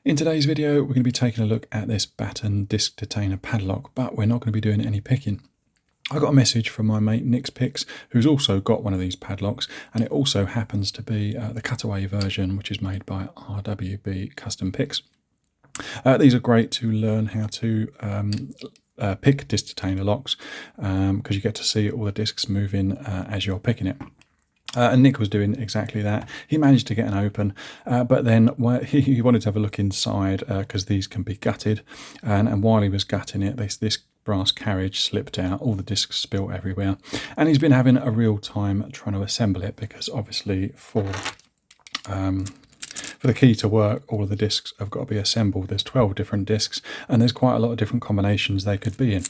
In today's video, we're going to be taking a look at this batten disc detainer padlock, but we're not going to be doing any picking. I got a message from my mate Nick's Picks, who's also got one of these padlocks, and it also happens to be the cutaway version, which is made by RWB Custom Picks. These are great to learn how to pick disc detainer locks, because you get to see all the discs moving as you're picking it. And Nick was doing exactly that. He managed to get an open, but then he wanted to have a look inside because these can be gutted. And while he was gutting it, this brass carriage slipped out, all the discs spilt everywhere. And he's been having a real time trying to assemble it because obviously for the key to work, all of the discs have got to be assembled. There's 12 different discs and there's quite a lot of different combinations they could be in.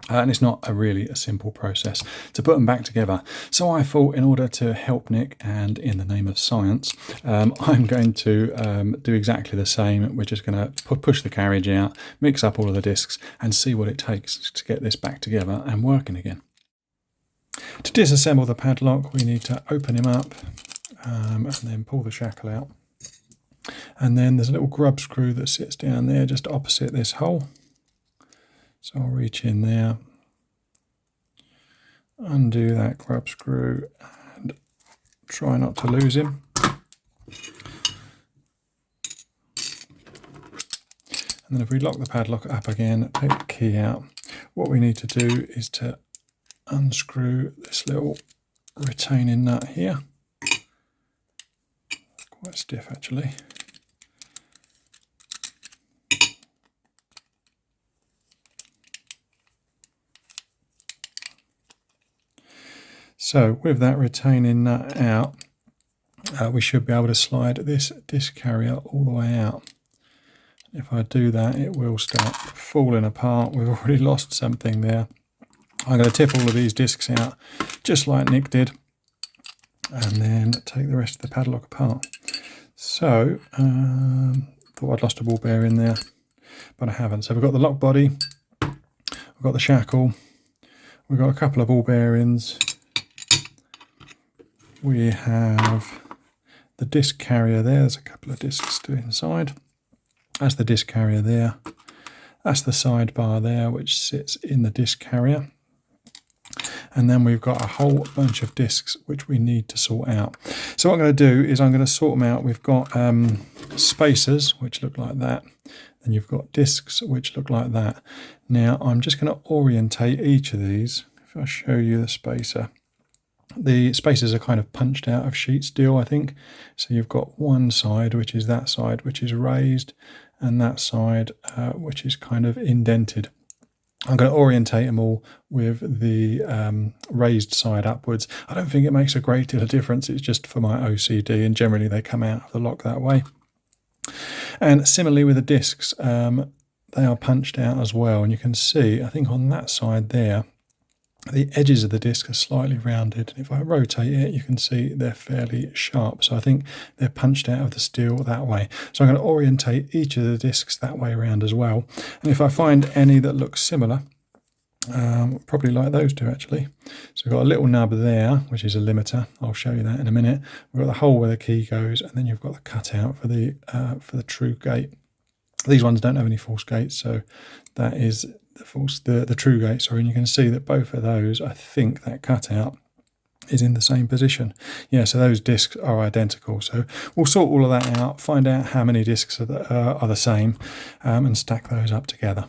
And it's not really a simple process to put them back together. So I thought, in order to help Nick and in the name of science, I'm going to do exactly the same. We're just going to push the carriage out, mix up all of the discs and see what it takes to get this back together and working again. To disassemble the padlock, we need to open him up and then pull the shackle out. And then there's a little grub screw that sits down there just opposite this hole. So I'll reach in there, undo that grub screw and try not to lose him. And then if we lock the padlock up again, take the key out, what we need to do is to unscrew this little retaining nut here. Quite stiff actually. So with that retaining nut out, we should be able to slide this disc carrier all the way out. If I do that, it will start falling apart. We've already lost something there. I'm going to tip all of these discs out, just like Nick did, and then take the rest of the padlock apart. So, thought I'd lost a ball bearing there, but I haven't. So we've got the lock body, we've got the shackle, we've got a couple of ball bearings. We have the disc carrier there. There's a couple of discs to inside. That's the disc carrier there. That's the sidebar there, which sits in the disc carrier. And then we've got a whole bunch of discs which we need to sort out. So what I'm going to do is I'm going to sort them out. We've got spacers, which look like that. And you've got discs, which look like that. Now I'm just going to orientate each of these. If I show you the spacer. The spacers are kind of punched out of sheet steel, I think. So you've got one side, which is that side, which is raised, and that side, which is kind of indented. I'm going to orientate them all with the raised side upwards. I don't think it makes a great deal of difference. It's just for my OCD, and generally they come out of the lock that way. And similarly with the discs, they are punched out as well. And you can see, I think on that side there, the edges of the disc are slightly rounded. If I rotate it, you can see they're fairly sharp. So I think they're punched out of the steel that way. So I'm going to orientate each of the discs that way around as well. And if I find any that look similar, probably like those two actually. So we've got a little nub there, which is a limiter. I'll show you that in a minute. We've got the hole where the key goes, and then you've got the cutout for the true gate. These ones don't have any false gates, so that is the true gate, sorry, and you can see that both of those, I think that cutout is in the same position. Yeah, so those discs are identical. So we'll sort all of that out, find out how many discs are the same, and stack those up together.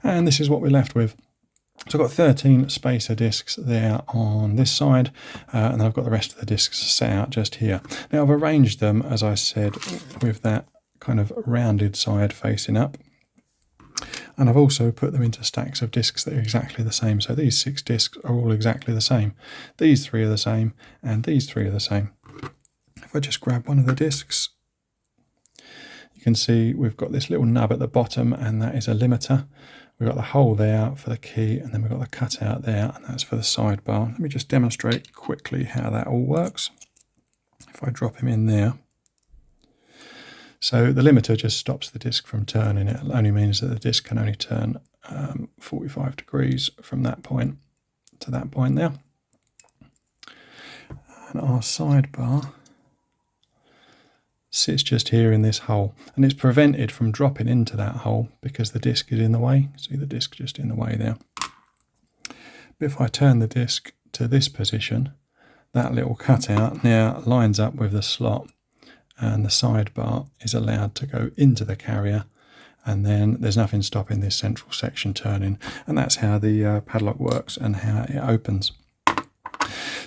And this is what we're left with. So I've got 13 spacer discs there on this side, and I've got the rest of the discs set out just here. Now I've arranged them, as I said, with that kind of rounded side facing up. And I've also put them into stacks of discs that are exactly the same. So these 6 discs are all exactly the same. These 3 are the same, and these 3 are the same. If I just grab one of the discs, you can see we've got this little nub at the bottom, and that is a limiter. We've got the hole there for the key, and then we've got the cutout there, and that's for the sidebar. Let me just demonstrate quickly how that all works. If I drop him in there. So the limiter just stops the disc from turning. It only means that the disc can only turn 45 degrees from that point to that point there. And our sidebar sits just here in this hole, and it's prevented from dropping into that hole because the disc is in the way. See the disc just in the way there. But if I turn the disc to this position, that little cutout now lines up with the slot, and the sidebar is allowed to go into the carrier, and then there's nothing stopping this central section turning. And that's how the padlock works and how it opens.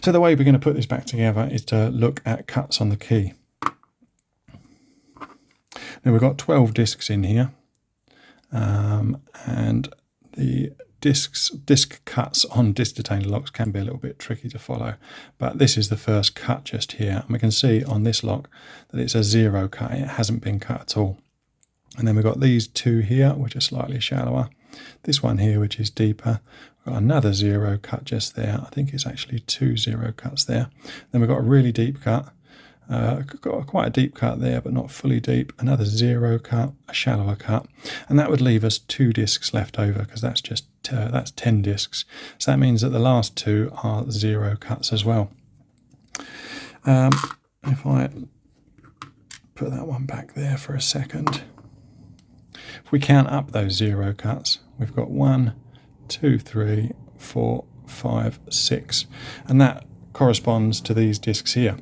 So the way we're going to put this back together is to look at cuts on the key. Now we've got 12 discs in here, and the disc cuts on disc detainer locks can be a little bit tricky to follow, but this is the first cut just here, and we can see on this lock that it's a 0 cut. It hasn't been cut at all. And then we've got these two here which are slightly shallower, this one here which is deeper. We've got another 0 cut just there. I think it's actually 2 0 cuts there. Then we've got a really deep cut. Got quite a deep cut there, but not fully deep. Another 0 cut, a shallower cut, and that would leave us 2 discs left over, because that's just that's 10 discs. So that means that the last 2 are 0 cuts as well. If I put that one back there for a second, if we count up those 0 cuts, we've got 1, 2, 3, 4, 5, 6, and that corresponds to these discs here.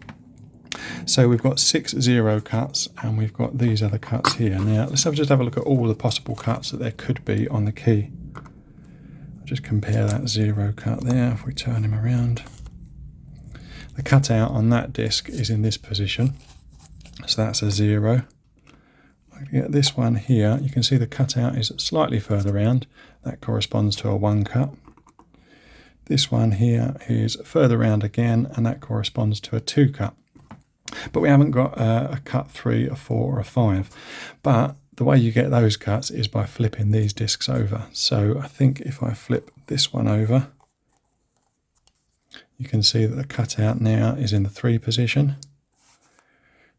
So we've got 6 0 cuts, and we've got these other cuts here. Now let's just have a look at all the possible cuts that there could be on the key. I'll just compare that 0 cut there. If we turn him around, the cutout on that disc is in this position, so that's a 0. I can get this one here. You can see the cutout is slightly further round. That corresponds to a 1 cut. This one here is further round again, and that corresponds to a 2 cut. But we haven't got a cut 3, a 4 or a 5. But the way you get those cuts is by flipping these discs over. So I think if I flip this one over, you can see that the cutout now is in the 3 position.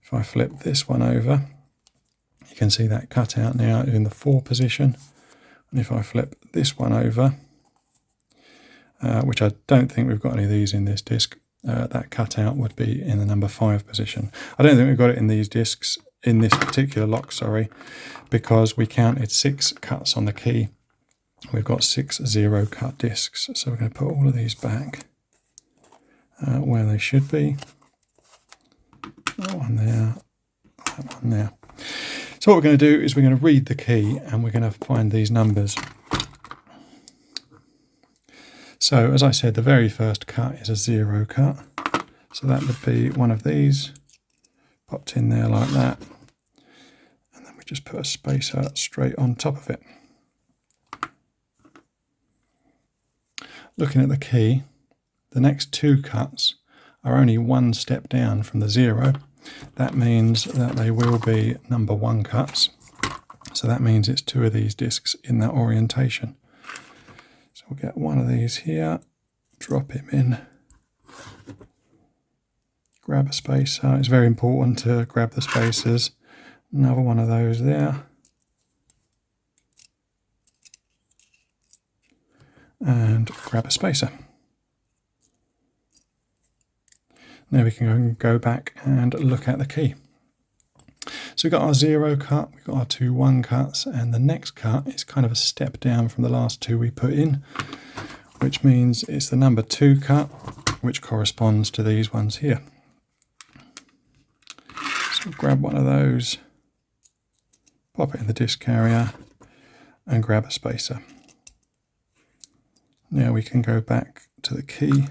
If I flip this one over, you can see that cutout now is in the 4 position. And if I flip this one over, which I don't think we've got any of these in this disc, that cutout would be in the number 5 position. I don't think we've got it in these discs, in this particular lock, sorry, because we counted 6 cuts on the key. We've got 6 0 cut discs. So we're going to put all of these back where they should be. That one there, that one there. So what we're going to do is we're going to read the key, and we're going to find these numbers. So as I said, the very first cut is a 0 cut. So that would be one of these, popped in there like that. And then we just put a spacer straight on top of it. Looking at the key, the next 2 cuts are only 1 step down from the 0. That means that they will be number 1 cuts. So that means it's 2 of these discs in that orientation. So we'll get one of these here, drop him in, grab a spacer. It's very important to grab the spacers. Another one of those there. And grab a spacer. Now we can go back and look at the key. So we've got our 0 cut, we've got our 2 1 cuts, and the next cut is kind of a step down from the last 2 we put in, which means it's the number 2 cut, which corresponds to these ones here. So grab one of those, pop it in the disc carrier, and grab a spacer. Now we can go back to the key.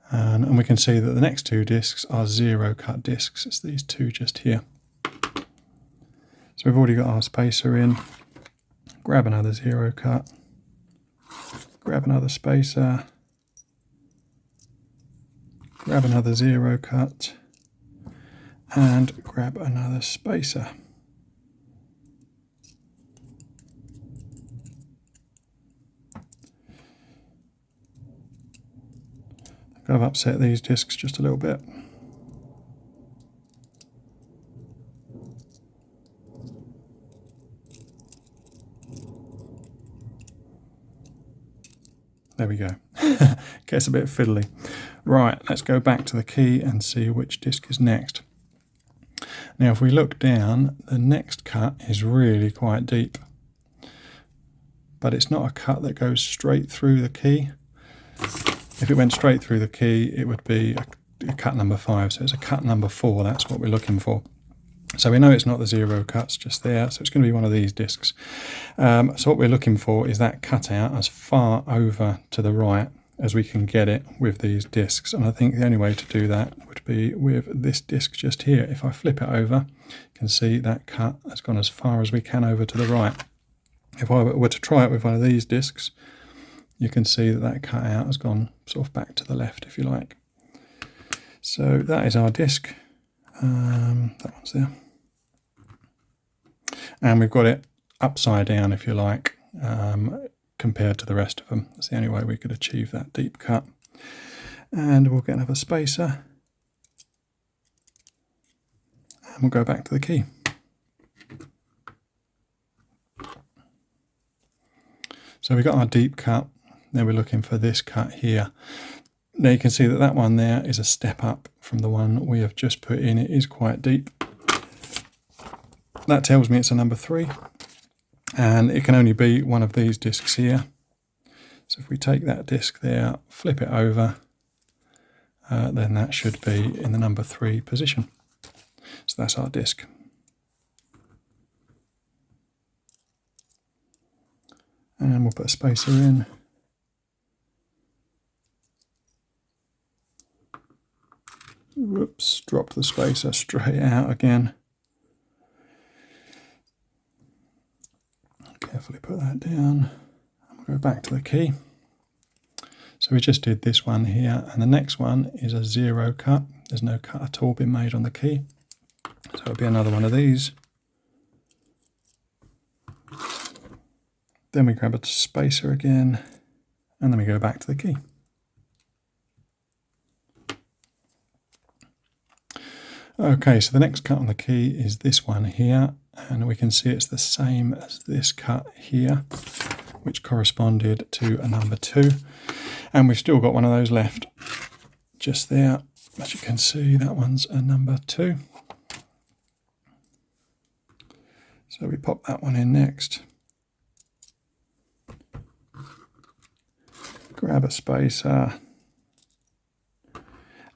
And we can see that the next 2 discs are 0 cut discs. It's these 2 just here. So we've already got our spacer in. Grab another 0 cut. Grab another spacer. Grab another 0 cut. And grab another spacer. I've upset these discs just a little bit. There we go. Gets a bit fiddly. Right, let's go back to the key and see which disc is next. Now if we look down, the next cut is really quite deep. But it's not a cut that goes straight through the key. If it went straight through the key, it would be a cut number 5. So it's a cut number 4, that's what we're looking for. So we know it's not the 0 cuts just there, so it's going to be one of these discs. So what we're looking for is that cutout as far over to the right as we can get it with these discs. And I think the only way to do that would be with this disc just here. If I flip it over, you can see that cut has gone as far as we can over to the right. If I were to try it with one of these discs, you can see that that cutout has gone sort of back to the left, if you like. So that is our disc. That one's there. And we've got it upside down, if you like, compared to the rest of them. That's the only way we could achieve that deep cut. And we'll get another spacer. And we'll go back to the key. So we've got our deep cut. Then we're looking for this cut here. Now you can see that that one there is a step up from the one we have just put in. It is quite deep. That tells me it's a number 3. And it can only be one of these discs here. So if we take that disc there, flip it over, then that should be in the number 3 position. So that's our disc. And we'll put a spacer in. Whoops, dropped the spacer straight out again. Carefully put that down. And we'll go back to the key. So we just did this one here, and the next one is a 0 cut. There's no cut at all been made on the key. So it'll be another one of these. Then we grab a spacer again, and then we go back to the key. Okay, so the next cut on the key is this one here, and we can see it's the same as this cut here, which corresponded to a number 2. And we've still got one of those left just there. As you can see, that one's a number 2. So we pop that one in next. Grab a spacer.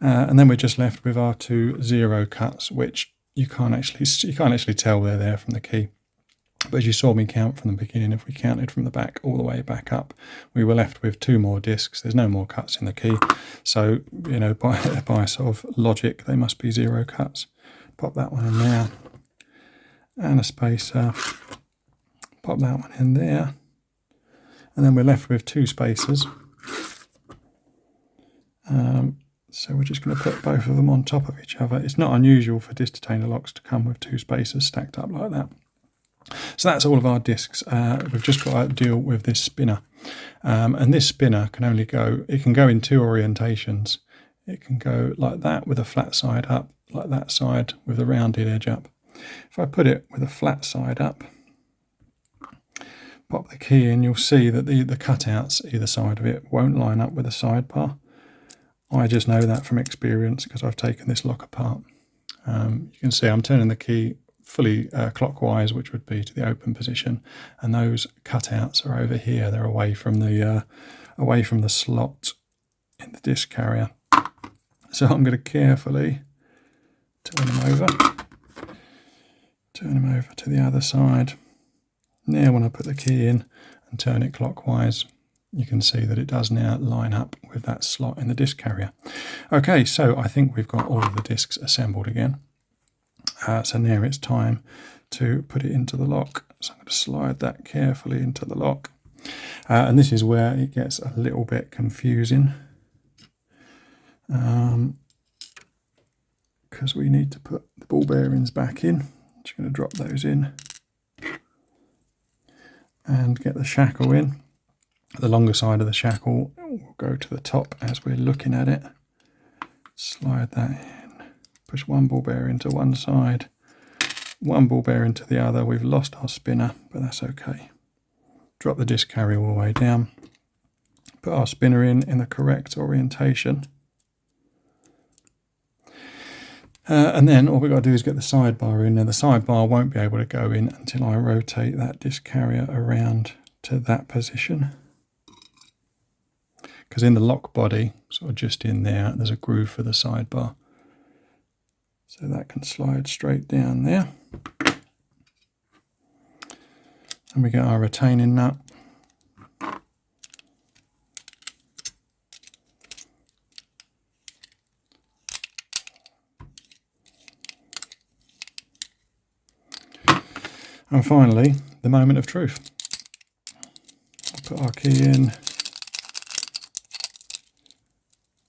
And then we're just left with our 2 0 cuts, which you can't actually tell they're there from the key. But as you saw me count from the beginning, if we counted from the back all the way back up, we were left with 2 more discs. There's no more cuts in the key. So, you know, by sort of logic, they must be 0 cuts. Pop that one in there. And a spacer. Pop that one in there. And then we're left with 2 spacers. So we're just going to put both of them on top of each other. It's not unusual for disc detainer locks to come with 2 spacers stacked up like that. So that's all of our discs. We've just got to deal with this spinner. And this spinner can only go, it can go in 2 orientations. It can go like that with a flat side up, like that side with a rounded edge up. If I put it with a flat side up, pop the key in, you'll see that the cutouts either side of it won't line up with the sidebar. I just know that from experience because I've taken this lock apart. You can see I'm turning the key fully clockwise, which would be to the open position, and those cutouts are over here. They're away from the slot in the disc carrier. So I'm going to carefully turn them over to the other side. Now when I put the key in and turn it clockwise, you can see that it does now line up with that slot in the disc carrier. Okay, so I think we've got all of the discs assembled again. So now it's time to put it into the lock. So I'm going to slide that carefully into the lock. And this is where it gets a little bit confusing. Because we need to put the ball bearings back in. I'm just going to drop those in. And get the shackle in. The longer side of the shackle will go to the top as we're looking at it. slide that in, push one ball bearing to one side, one ball bearing to the other. We've lost our spinner, but that's okay. Drop the disc carrier all the way down, put our spinner in the correct orientation. And then all we've got to do is get the sidebar in. Now the sidebar won't be able to go in until I rotate that disc carrier around to that position. Because in the lock body, sort of just in there, there's a groove for the sidebar. So that can slide straight down there. And we get our retaining nut. And finally, the moment of truth. I'll put our key in.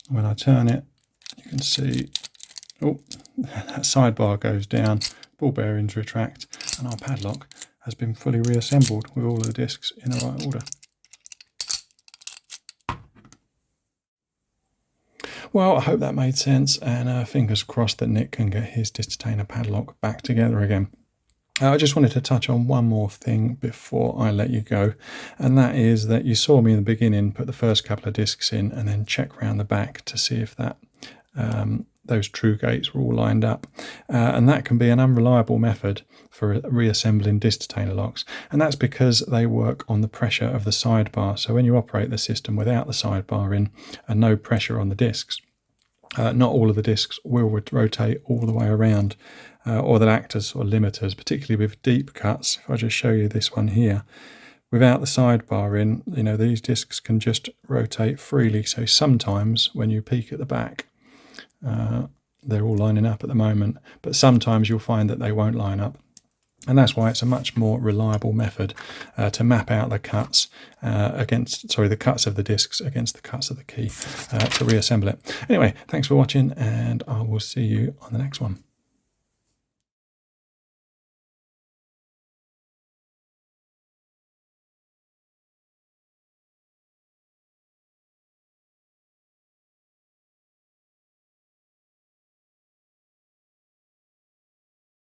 When I turn it, you can see, oh, that sidebar goes down, ball bearings retract, and our padlock has been fully reassembled with all of the discs in the right order. Well, I hope that made sense, and fingers crossed that Nick can get his Disc Detainer padlock back together again. I just wanted to touch on one more thing before I let you go, and that is that you saw me in the beginning put the first couple of discs in and then check around the back to see if that those true gates were all lined up, and that can be an unreliable method for reassembling Disc Detainer locks, and that's because they work on the pressure of the sidebar. So when you operate the system without the sidebar in and no pressure on the discs, not all of the discs will rotate all the way around, or they'll act as sort of limiters, particularly with deep cuts. If I just show you this one here, without the sidebar in, you know, these discs can just rotate freely. So sometimes when you peek at the back, they're all lining up at the moment, but sometimes you'll find that they won't line up. And that's why it's a much more reliable method to map out the cuts the cuts of the discs against the cuts of the key to reassemble it. Anyway, thanks for watching, and I will see you on the next one.